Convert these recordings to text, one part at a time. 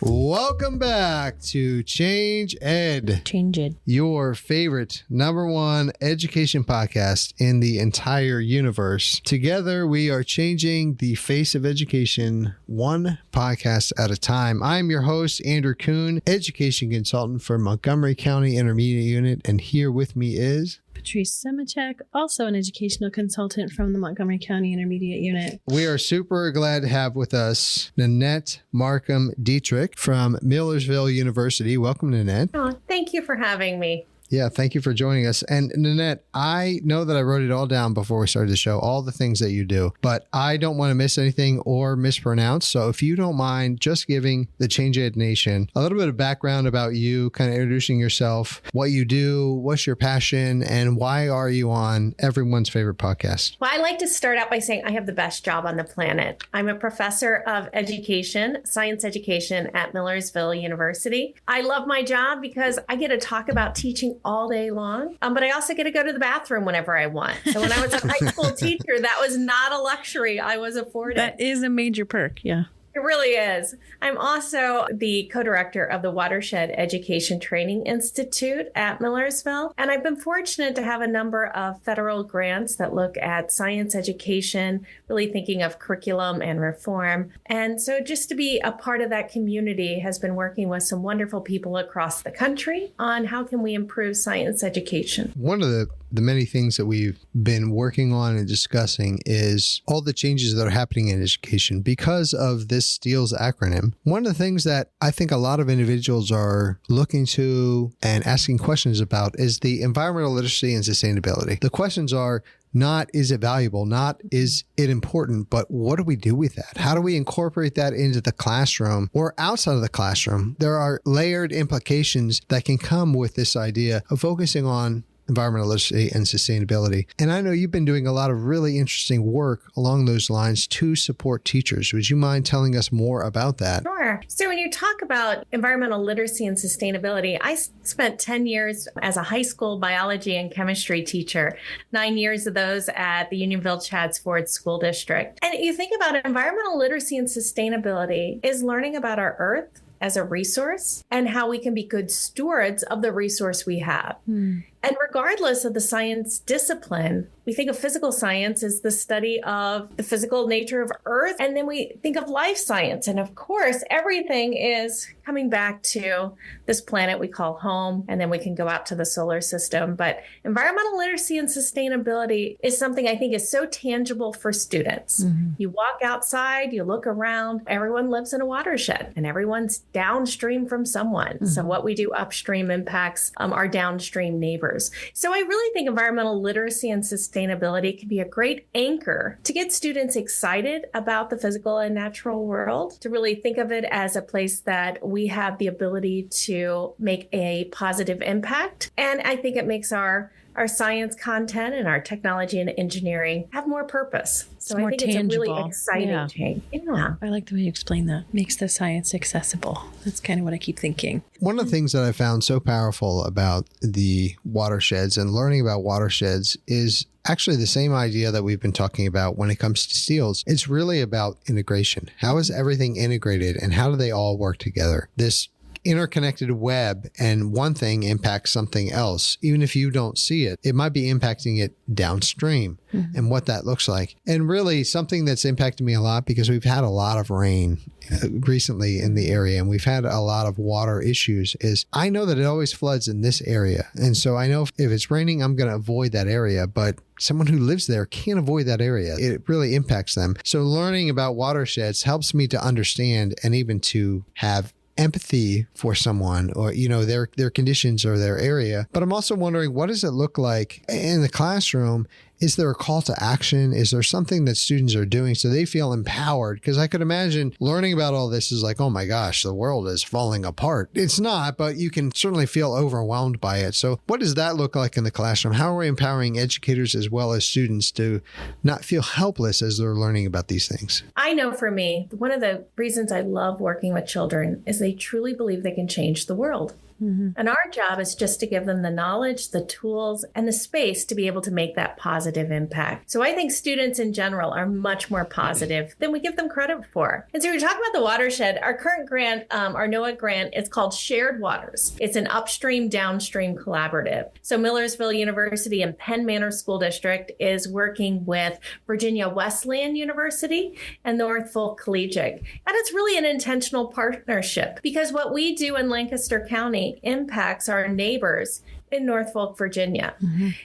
Welcome back to Change Ed. Change Ed. Your favorite #1 education podcast in the entire universe. Together, we are changing the face of education one podcast at a time. I'm your host, Andrew Kuhn, education consultant for Montgomery County Intermediate Unit, and here with me is Patrice Semachek, also an educational consultant from the Montgomery County Intermediate Unit. We are super glad to have with us Nanette Marcum-Dietrich from Millersville University. Welcome, Nanette. Oh, thank you for having me. Yeah, thank you for joining us. And Nanette, I know that I wrote it all down before we started the show, all the things that you do, but I don't want to miss anything or mispronounce. So if you don't mind just giving the Change Ed Nation a little bit of background about you, kind of introducing yourself, what you do, what's your passion, and why are you on everyone's favorite podcast? Well, I like to start out by saying I have the best job on the planet. I'm a professor of education, science education at Millersville University. I love my job because I get to talk about teaching all day long, but I also get to go to the bathroom whenever I want. So when I was a high school teacher, that was not a luxury I was afforded. That is a major perk, yeah. It really is. I'm also the co-director of the Watershed Education Training Institute at Millersville. And I've been fortunate to have a number of federal grants that look at science education, really thinking of curriculum and reform. And so just to be a part of that community has been working with some wonderful people across the country on how can we improve science education. One of the many things that we've been working on and discussing is all the changes that are happening in education because of this STEELS acronym. One of the things that I think a lot of individuals are looking to and asking questions about is the environmental literacy and sustainability. The questions are not, is it valuable? Not, is it important? But what do we do with that? How do we incorporate that into the classroom or outside of the classroom? There are layered implications that can come with this idea of focusing on environmental literacy and sustainability. And I know you've been doing a lot of really interesting work along those lines to support teachers. Would you mind telling us more about that? Sure. So when you talk about environmental literacy and sustainability, I spent 10 years as a high school biology and chemistry teacher, 9 years of those at the Unionville-Chadds Ford School District. And you think about it, environmental literacy and sustainability is learning about our earth as a resource and how we can be good stewards of the resource we have. And regardless of the science discipline, we think of physical science as the study of the physical nature of Earth. And then we think of life science. And of course, everything is coming back to this planet we call home. And then we can go out to the solar system. But environmental literacy and sustainability is something I think is so tangible for students. You walk outside, you look around, everyone lives in a watershed and everyone's downstream from someone. So what we do upstream impacts our downstream neighbors. So I really think environmental literacy and sustainability can be a great anchor to get students excited about the physical and natural world, to really think of it as a place that we have the ability to make a positive impact. And I think it makes our science content and our technology and engineering have more purpose. So I think tangible. It's a really exciting change. Yeah. I like the way you explain that. Makes the science accessible. That's kind of what I keep thinking. One of the things that I found so powerful about the watersheds and learning about watersheds is actually the same idea that we've been talking about when it comes to STEELS. It's really about integration. How is everything integrated and how do they all work together? This interconnected web, and one thing impacts something else. Even if you don't see it, it might be impacting it downstream and what that looks like. And really something that's impacted me a lot because we've had a lot of rain recently in the area and we've had a lot of water issues is I know that it always floods in this area. And so I know if it's raining, I'm going to avoid that area, but someone who lives there can't avoid that area. It really impacts them. So learning about watersheds helps me to understand and even to have empathy for someone or, their conditions or their area. But I'm also wondering, what does it look like in the classroom? Is there a call to action? Is there something that students are doing so they feel empowered? Because I could imagine learning about all this is like, oh my gosh, the world is falling apart. It's not, but you can certainly feel overwhelmed by it. So what does that look like in the classroom? How are we empowering educators as well as students to not feel helpless as they're learning about these things? I know for me, one of the reasons I love working with children is they truly believe they can change the world. And our job is just to give them the knowledge, the tools, and the space to be able to make that positive impact. So I think students in general are much more positive than we give them credit for. And so we're talking about the watershed. Our current grant, our NOAA grant, is called Shared Waters. It's an upstream, downstream collaborative. So Millersville University and Penn Manor School District is working with Virginia Wesleyan University and Norfolk Collegiate. And it's really an intentional partnership because what we do in Lancaster County impacts our neighbors in Norfolk, Virginia.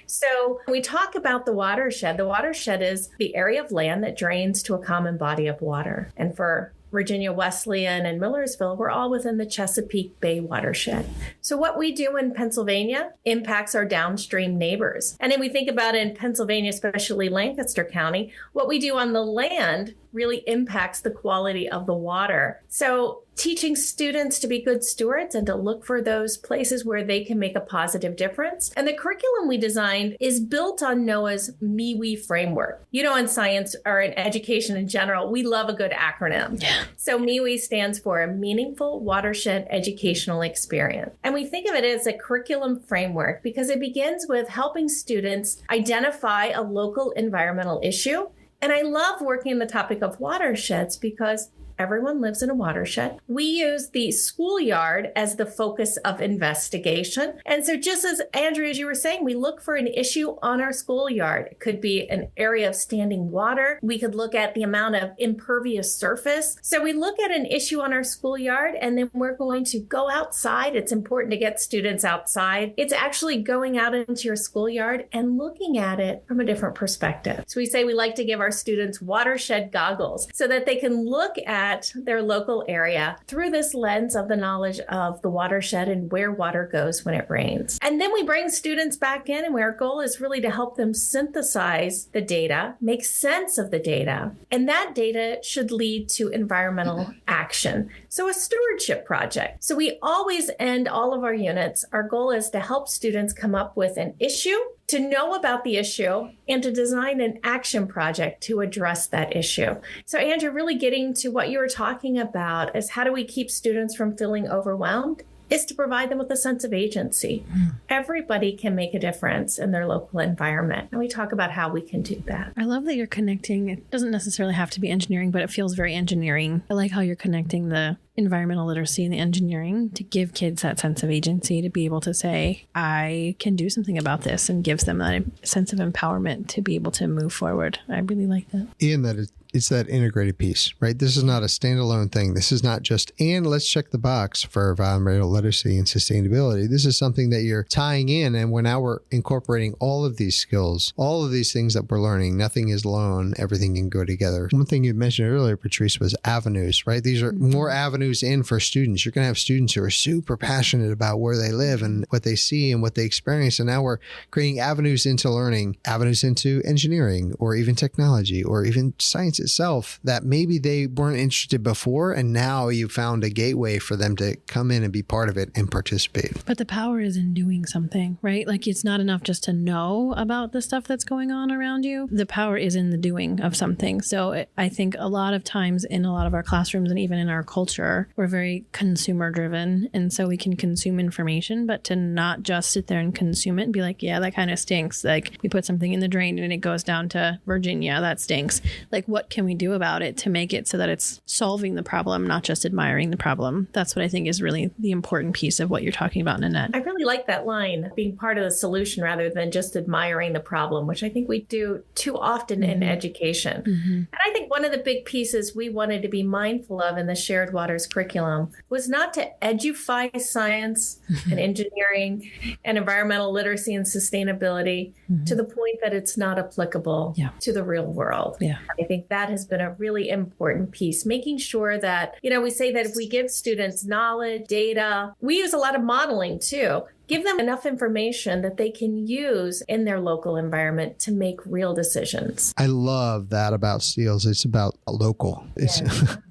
So when we talk about the watershed is the area of land that drains to a common body of water. And for Virginia Wesleyan and Millersville, we're all within the Chesapeake Bay watershed. So what we do in Pennsylvania impacts our downstream neighbors. And then we think about in Pennsylvania, especially Lancaster County, what we do on the land really impacts the quality of the water. So teaching students to be good stewards and to look for those places where they can make a positive difference. And the curriculum we designed is built on NOAA's MeWe framework. You know, in science or in education in general, we love a good acronym. So MeWe stands for a Meaningful Watershed Educational Experience. And we think of it as a curriculum framework because it begins with helping students identify a local environmental issue. And I love working on the topic of watersheds because everyone lives in a watershed. We use the schoolyard as the focus of investigation. And so just as Andrea, as you were saying, we look for an issue on our schoolyard. It could be an area of standing water. We could look at the amount of impervious surface. So we look at an issue on our schoolyard and then we're going to go outside. It's important to get students outside. It's actually going out into your schoolyard and looking at it from a different perspective. So we say we like to give our students watershed goggles so that they can look at their local area through this lens of the knowledge of the watershed and where water goes when it rains. And then we bring students back in, and our goal is really to help them synthesize the data, make sense of the data, and that data should lead to environmental action. So a stewardship project. So we always end all of our units. Our goal is to help students come up with an issue, to know about the issue, and to design an action project to address that issue. So Andrew, really getting to what you were talking about is how do we keep students from feeling overwhelmed? Is to provide them with a sense of agency. Everybody can make a difference in their local environment. And we talk about how we can do that. I love that you're connecting. It doesn't necessarily have to be engineering, but it feels very engineering. I like how you're connecting the environmental literacy and the engineering to give kids that sense of agency to be able to say, I can do something about this, and gives them that sense of empowerment to be able to move forward. I really like that. Ian, that it's that integrated piece, right? This is not a standalone thing. This is not just, and let's check the box for environmental literacy and sustainability. This is something that you're tying in, and now we're incorporating all of these skills, all of these things that we're learning. Nothing is alone. Everything can go together. One thing you mentioned earlier, Patrice, was avenues, right? These are more avenues in for students. You're going to have students who are super passionate about where they live and what they see and what they experience. And now we're creating avenues into learning, avenues into engineering, or even technology, or even science itself that maybe they weren't interested before, and now you found a gateway for them to come in and be part of it and participate. But the power is in doing something, right? Like, it's not enough just to know about the stuff that's going on around you. The power is in the doing of something. So I think a lot of times in a lot of our classrooms and even in our culture, we're very consumer driven. And so we can consume information, but to not just sit there and consume it and be like, yeah, that kind of stinks. Like, we put something in the drain and it goes down to Virginia. That stinks. Like, what can we do about it to make it so that it's solving the problem, not just admiring the problem? That's what I think is really the important piece of what you're talking about, Nanette. I really like that line, being part of the solution rather than just admiring the problem, which I think we do too often in education. And I think one of the big pieces we wanted to be mindful of in the Shared Waters curriculum was not to edufy science and engineering and environmental literacy and sustainability to the point that it's not applicable to the real world. I think that has been a really important piece, making sure that, we say that if we give students knowledge, data, we use a lot of modeling too. give them enough information that they can use in their local environment to make real decisions. I love that about SEALs. It's about local. It's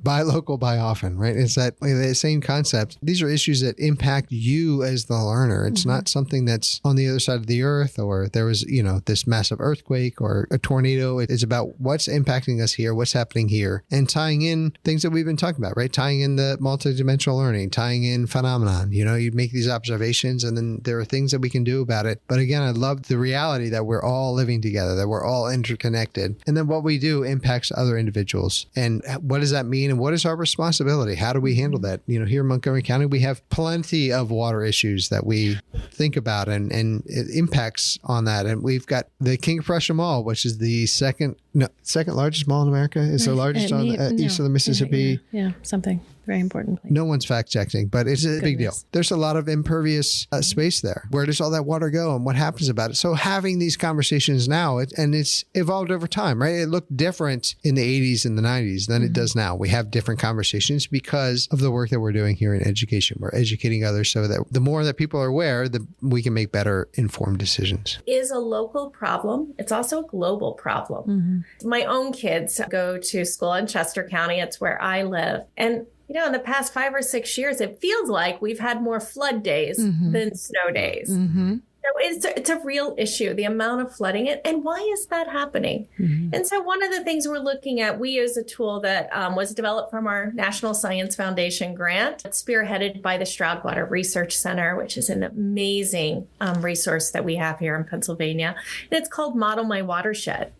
buy local, buy often, right? It's that the same concept. These are issues that impact you as the learner. It's not something that's on the other side of the earth, or there was, this massive earthquake or a tornado. It's about what's impacting us here, what's happening here, and tying in things that we've been talking about, right? Tying in the multidimensional learning, tying in phenomenon. You make these observations and then there are things that we can do about it. But again, I love the reality that we're all living together, that we're all interconnected. And then what we do impacts other individuals. And what does that mean? And what is our responsibility? How do we handle that? Here in Montgomery County, we have plenty of water issues that we think about and it impacts on that. And we've got the King of Prussia Mall, which is the second largest mall in America. It's the largest east of the Mississippi. Yeah, something very important. No one's fact checking, but it's a big deal. There's a lot of impervious space there. Where does all that water go and what happens about it? So having these conversations now, and it's evolved over time, right? It looked different in the 80s and the 90s than it does now. We have different conversations because of the work that we're doing here in education. We're educating others so that the more that people are aware, we can make better informed decisions. Is a local problem. It's also a global problem. My own kids go to school in Chester County. It's where I live. And in the past 5 or 6 years, it feels like we've had more flood days than snow days. So it's a real issue, the amount of flooding. And why is that happening? And so one of the things we're looking at, we use a tool that was developed from our National Science Foundation grant. It's spearheaded by the Stroudwater Research Center, which is an amazing resource that we have here in Pennsylvania. And it's called Model My Watershed.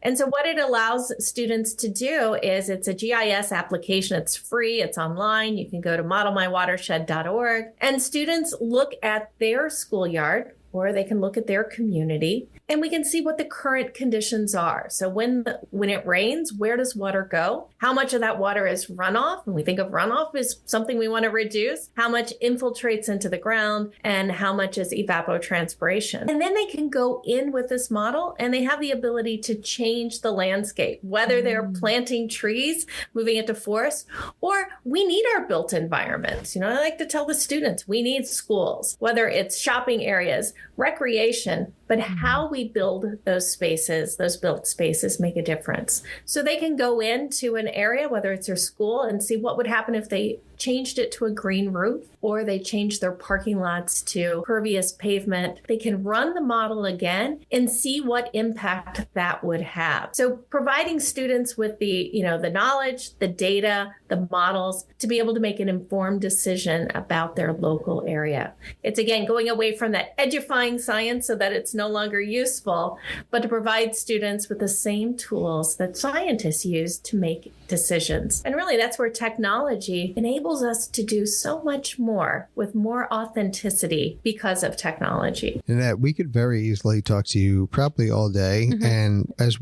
And so what it allows students to do is it's a GIS application. It's free. It's online. You can go to modelmywatershed.org. And students look at their schoolyard, or they can look at their community, and we can see what the current conditions are. So when it rains, where does water go? How much of that water is runoff? And we think of runoff as something we want to reduce. How much infiltrates into the ground and how much is evapotranspiration? And then they can go in with this model and they have the ability to change the landscape, whether they're planting trees, moving into forest, or we need our built environments. I like to tell the students, we need schools, whether it's shopping areas, recreation, but how we build those spaces, those built spaces make a difference. So they can go into an area, whether it's their school, and see what would happen if they changed it to a green roof, or they changed their parking lots to pervious pavement. They can run the model again and see what impact that would have. So providing students with the knowledge, the data, the models to be able to make an informed decision about their local area. It's again going away from that edifying science so that it's no longer useful, but to provide students with the same tools that scientists use to make decisions. And really that's where technology enables us to do so much more with more authenticity because of technology. Nanette, we could very easily talk to you probably all day. And as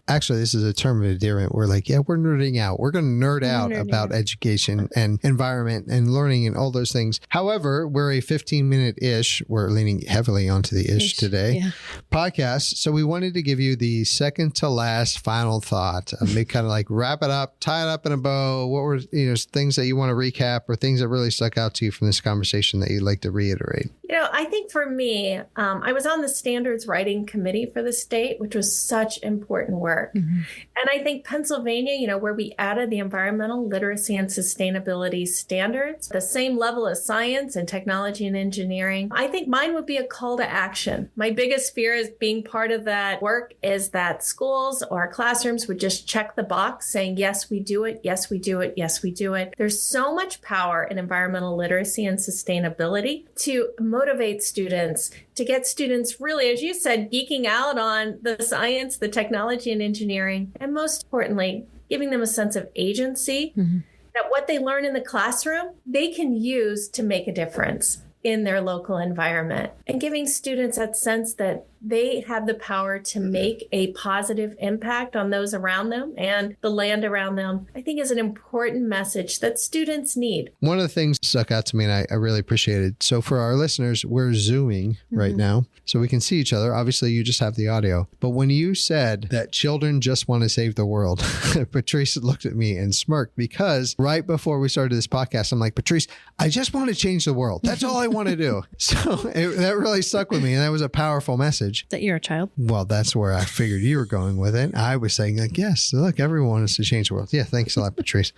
actually, this is a term of endearment. We're like, we're nerding out. We're going to nerd out about education and environment and learning and all those things. However, we're a 15-minute-ish, we're leaning heavily onto the ish today, podcast. So we wanted to give you the second to last final thought. Maybe kind of like wrap it up, tie it up in a bow. What were things that you want to recap or things that really stuck out to you from this conversation that you'd like to reiterate? I think for me, I was on the standards writing committee for the state, which was such important work. And I think Pennsylvania, where we added the environmental literacy and sustainability standards, the same level as science and technology and engineering, I think mine would be a call to action. My biggest fear is being part of that work is that schools or classrooms would just check the box saying, yes, we do it. Yes, we do it. Yes, we do it. There's so much power in environmental literacy and sustainability to motivate students, to get students really, as you said, geeking out on the science, the technology and engineering, and most importantly, giving them a sense of agency that what they learn in the classroom, they can use to make a difference in their local environment, and giving students that sense that they have the power to make a positive impact on those around them and the land around them, I think is an important message that students need. One of the things stuck out to me, and I really appreciate it. So for our listeners, we're Zooming right now, so we can see each other. Obviously, you just have the audio. But when you said that children just want to save the world, Patrice looked at me and smirked, because right before we started this podcast, I'm like, Patrice, I just want to change the world. That's all I want to do. So that really stuck with me. And that was a powerful message. That you're a child. Well, that's where I figured you were going with it. I was saying, like, yes, look, everyone wants to change the world. Yeah, thanks a lot, Patrice.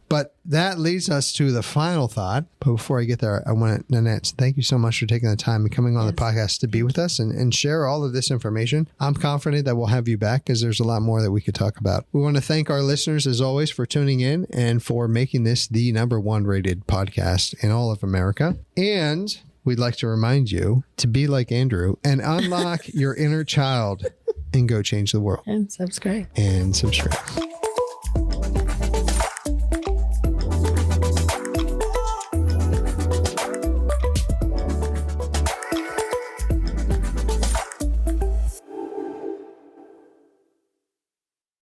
But that leads us to the final thought. But before I get there, I want to, Nanette, thank you so much for taking the time and coming on the podcast to be with us and share all of this information. I'm confident that we'll have you back, because there's a lot more that we could talk about. We want to thank our listeners, as always, for tuning in and for making this the #1 rated podcast in all of America. And we'd like to remind you to be like Andrew and unlock your inner child and go change the world. And subscribe. And subscribe.